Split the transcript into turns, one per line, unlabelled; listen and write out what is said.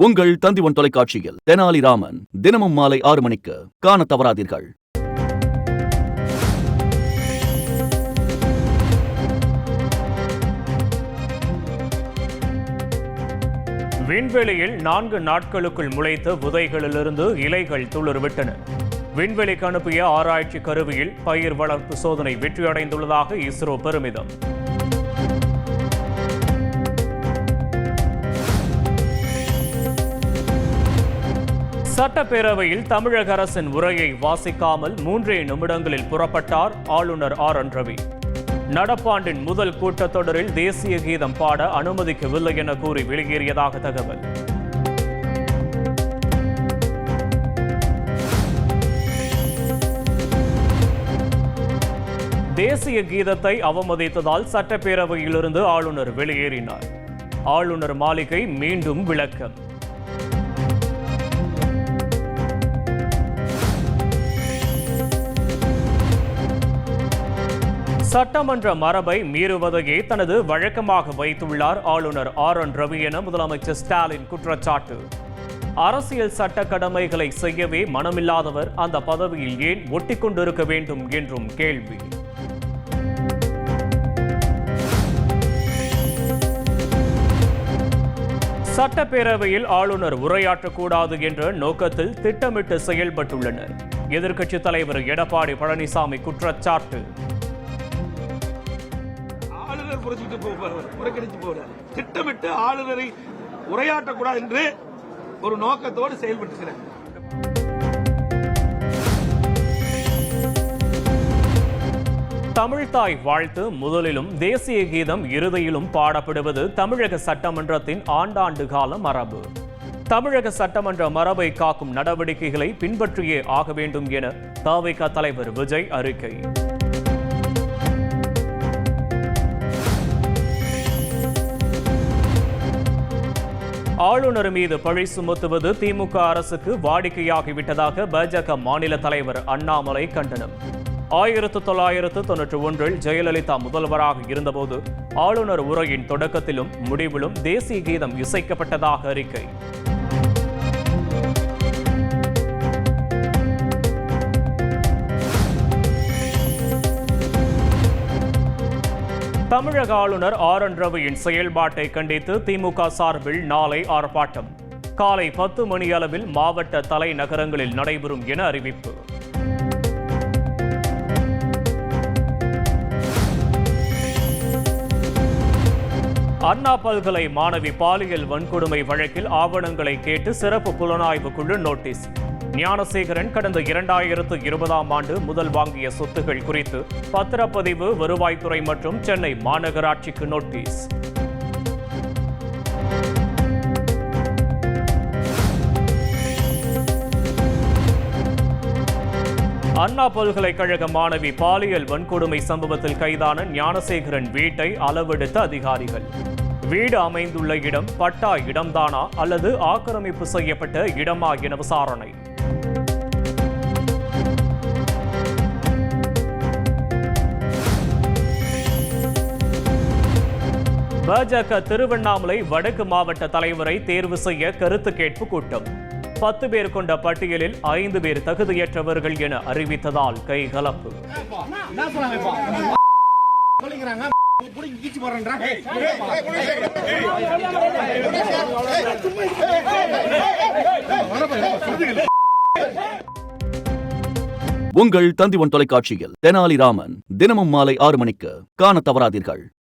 உங்கள் தந்திவன் தொலைக்காட்சியில் தெனாலிராமன் தினமும் மாலை 6 மணிக்கு காண தவறாதீர்கள்.
விண்வெளியில் 4 நாட்களுக்குள் முளைத்த விதைகளிலிருந்து இலைகள் துளிர்விட்டன. விண்வெளிக்கு அனுப்பிய ஆராய்ச்சி கருவியில் பயிர் வளர்ப்பு சோதனை வெற்றியடைந்துள்ளதாக இஸ்ரோ பெருமிதம். சட்டப்பேரவையில் தமிழக அரசின் உரையை வாசிக்காமல் 3 நிமிடங்களில் புறப்பட்டார் ஆளுநர் ஆர்.என். ரவி. நடப்பாண்டின் முதல் கூட்டத்தொடரில் தேசிய கீதம் பாட அனுமதிக்கவில்லை என கூறி வெளியேறியதாக தகவல். தேசிய கீதத்தை அவமதித்ததால் சட்டப்பேரவையிலிருந்து ஆளுநர் வெளியேறினார். ஆளுநர் மாளிகை மீண்டும் விளக்கம். சட்டமன்ற மரபை மீறுவதையே தனது வழக்கமாக வைத்துள்ளார் ஆளுநர் ஆர்.என். ரவி என முதலமைச்சர் ஸ்டாலின் குற்றச்சாட்டு. அரசியல் சட்ட கடமைகளை செய்யவே மனமில்லாதவர் அந்த பதவியில் ஏன் ஒட்டிக்கொண்டிருக்க வேண்டும் என்றும் கேள்வி. சட்டப்பேரவையில் ஆளுநர் உரையாற்றக்கூடாது என்ற நோக்கத்தில் திட்டமிட்டு செயல்பட்டுள்ளனர். எதிர்க்கட்சித் தலைவர் எடப்பாடி பழனிசாமி குற்றச்சாட்டு.
திட்டமிட்டு ஆளுநரை உரையாற்றக்கூடாது என்று ஒரு நோக்கத்தோடு செயல்பட்டுகிறார்.
தமிழ்தாய் வாழ்த்து முதலிலும் தேசிய கீதம் இறுதியிலும் பாடப்படுவது தமிழக சட்டமன்றத்தின் ஆண்டாண்டு கால மரபு. தமிழக சட்டமன்ற மரபை காக்கும் நடவடிக்கைகளை பின்பற்றியே ஆக வேண்டும் என தவிக தலைவர் விஜய் அறிக்கை. ஆளுநர் மீது பழி சுமத்துவது திமுக அரசுக்கு வாடிக்கையாகிவிட்டதாக பாஜக மாநில தலைவர் அண்ணாமலை கண்டனம். 1991 ஜெயலலிதா முதல்வராக இருந்தபோது ஆளுநர் உரையின் தொடக்கத்திலும் முடிவிலும் தேசிய கீதம் இசைக்கப்பட்டதாக அறிக்கை. தமிழக ஆளுநர் ஆர்.என். ரவியின் செயல்பாட்டை கண்டித்து திமுக சார்பில் நாளை ஆர்ப்பாட்டம். காலை 10 மணி அளவில் மாவட்ட தலைநகரங்களில் நடைபெறும் என அறிவிப்பு. அண்ணா பல்கலை மாணவி பாலியல் வன்கொடுமை வழக்கில் ஆவணங்களை கேட்டு சிறப்பு புலனாய்வு குழு நோட்டீஸ். ஞானசேகரன் கடந்த 2020ஆம் ஆண்டு முதல் வாங்கிய சொத்துகள் குறித்து பத்திரப்பதிவு, வருவாய்த்துறை மற்றும் சென்னை மாநகராட்சிக்கு நோட்டீஸ். அண்ணா பல்கலைக்கழக மாணவி பாலியல் வன்கொடுமை சம்பவத்தில் கைதான ஞானசேகரன் வீட்டை அளவெடுத்த அதிகாரிகள். வீடு அமைந்துள்ள இடம் பட்டா இடம்தானா அல்லது ஆக்கிரமிப்பு செய்யப்பட்ட இடமா என விசாரணை. பாஜக திருவண்ணாமலை வடக்கு மாவட்ட தலைவரை தேர்வு செய்ய கருத்து கேட்பு கூட்டம். 10 பேர் கொண்ட பட்டியலில் 5 பேர் தகுதியற்றவர்கள் என அறிவித்ததால் கைகலப்பு.
உங்கள் தந்திவன் தொலைக்காட்சியில் தெனாலிராமன் தினமும் மாலை 6 மணிக்கு காண தவறாதீர்கள்.